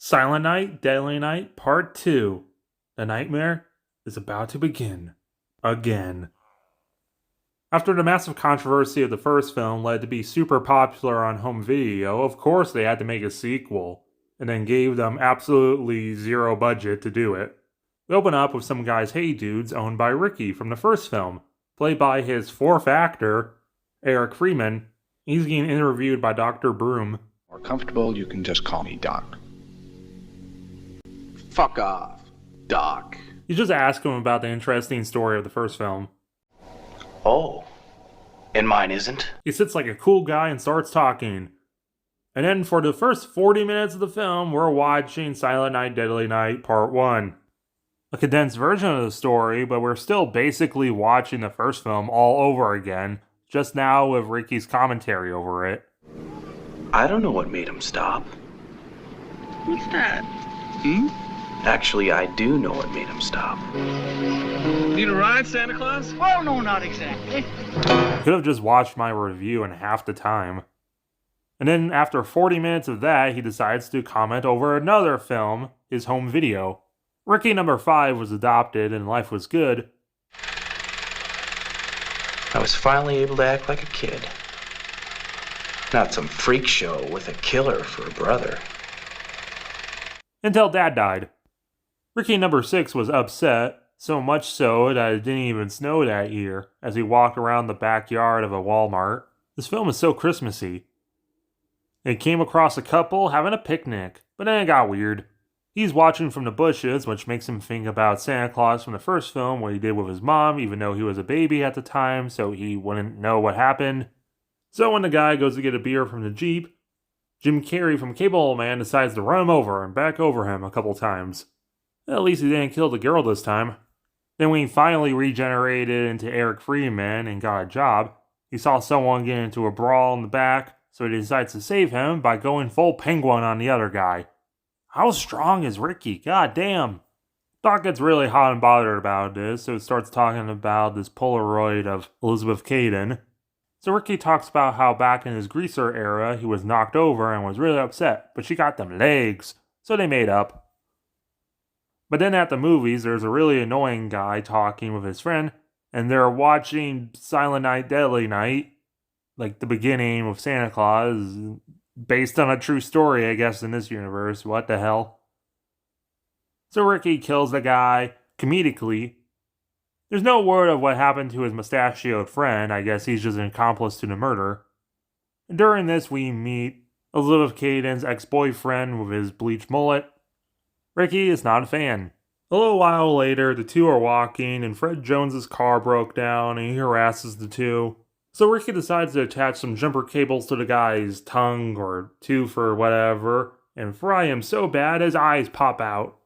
Silent Night, Deadly Night, Part 2. The nightmare is about to begin. Again. After the massive controversy of the first film led to be super popular on home video, of course they had to make a sequel, and then gave them absolutely zero budget to do it. We open up with some guy's Hey Dudes owned by Ricky from the first film, played by his fourth actor, Eric Freeman. He's getting interviewed by Dr. Broom. More comfortable, you can just call me Doc. Fuck off, Doc. You just ask him about the interesting story of the first film. Oh, and mine isn't? He sits like a cool guy and starts talking. And then for the first 40 minutes of the film, we're watching Silent Night, Deadly Night, Part 1. A condensed version of the story, but we're still basically watching the first film all over again, just now with Ricky's commentary over it. I don't know what made him stop. What's that? Actually, I do know what made him stop. Need a ride, Santa Claus? Well, no, not exactly. Could have just watched my review in half the time. And then after 40 minutes of that, he decides to comment over another film, his home video. Ricky number 5 was adopted and life was good. I was finally able to act like a kid. Not some freak show with a killer for a brother. Until Dad died. Ricky number 6 was upset, so much so that it didn't even snow that year, as he walked around the backyard of a Walmart. This film is so Christmassy. They came across a couple having a picnic, but then it got weird. He's watching from the bushes, which makes him think about Santa Claus from the first film, what he did with his mom, even though he was a baby at the time, so he wouldn't know what happened. So when the guy goes to get a beer from the Jeep, Jim Carrey from Cable Man decides to run him over and back over him a couple times. At least he didn't kill the girl this time. Then when he finally regenerated into Eric Freeman and got a job, he saw someone get into a brawl in the back, so he decides to save him by going full penguin on the other guy. How strong is Ricky? God damn. Doc gets really hot and bothered about this, so he starts talking about this Polaroid of Elizabeth Caden. So Ricky talks about how back in his greaser era, he was knocked over and was really upset, but she got them legs, so they made up. But then at the movies, there's a really annoying guy talking with his friend, and they're watching Silent Night, Deadly Night, like the beginning with Santa Claus, based on a true story, I guess, in this universe. What the hell? So Ricky kills the guy, comedically. There's no word of what happened to his mustachioed friend. I guess he's just an accomplice to the murder. And during this, we meet Elizabeth Caden's ex-boyfriend with his bleached mullet. Ricky is not a fan. A little while later, the two are walking, and Fred Jones's car broke down, and he harasses the two. So Ricky decides to attach some jumper cables to the guy's tongue or tooth or whatever, and fry him so bad his eyes pop out.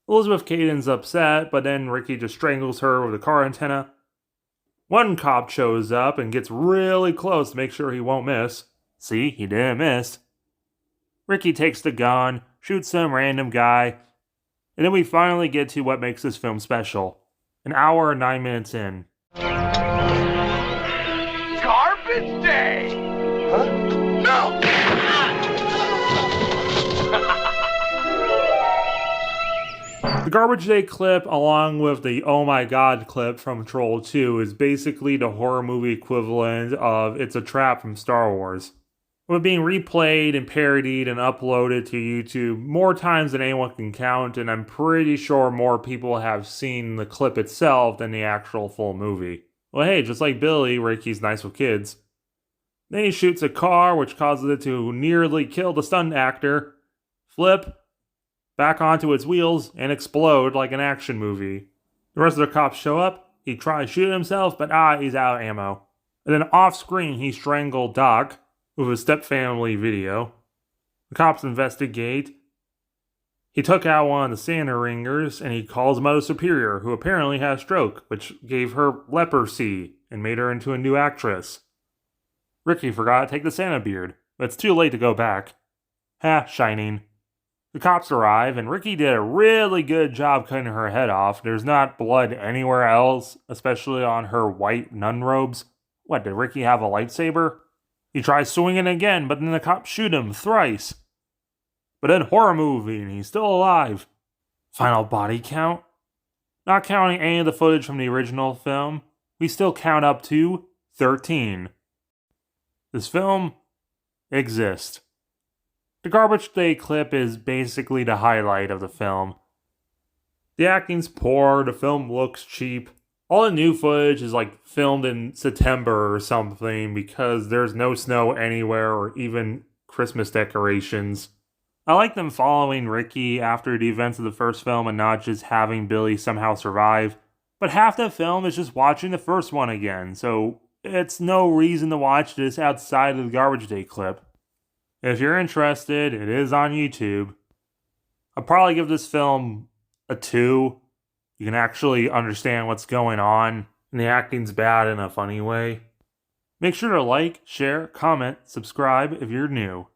Elizabeth Caden's upset, but then Ricky just strangles her with a car antenna. One cop shows up and gets really close to make sure he won't miss. See, he didn't miss. Ricky takes the gun, shoots some random guy, and then we finally get to what makes this film special. An hour and 9 minutes in. Garbage day! Huh? No! The Garbage Day clip, along with the Oh My God clip from Troll 2, is basically the horror movie equivalent of It's a Trap from Star Wars. With being replayed and parodied and uploaded to YouTube more times than anyone can count, and I'm pretty sure more people have seen the clip itself than the actual full movie. Well, hey, just like Billy, Ricky's nice with kids. Then he shoots a car, which causes it to nearly kill the stunt actor, flip, back onto its wheels, and explode like an action movie. The rest of the cops show up, he tries shooting himself, but he's out of ammo. And then off-screen, he strangled Doc with his stepfamily video. The cops investigate. He took out one of the Santa ringers, and he calls Mother Superior, who apparently had a stroke, which gave her leprosy and made her into a new actress. Ricky forgot to take the Santa beard, but it's too late to go back. Shining. The cops arrive, and Ricky did a really good job cutting her head off. There's not blood anywhere else, especially on her white nun robes. What, did Ricky have a lightsaber? He tries swinging again, but then the cops shoot him thrice. but then horror movie and he's still alive. Final body count? Not counting any of the footage from the original film, we still count up to 13. This film exists. The Garbage Day clip is basically the highlight of the film. The acting's poor, the film looks cheap. All the new footage is like filmed in September or something because there's no snow anywhere or even Christmas decorations. I like them following Ricky after the events of the first film and not just having Billy somehow survive. But half the film is just watching the first one again, so it's no reason to watch this outside of the Garbage Day clip. If you're interested, it is on YouTube. I'll probably give this film a 2. You can actually understand what's going on, and the acting's bad in a funny way. Make sure to like, share, comment, subscribe if you're new.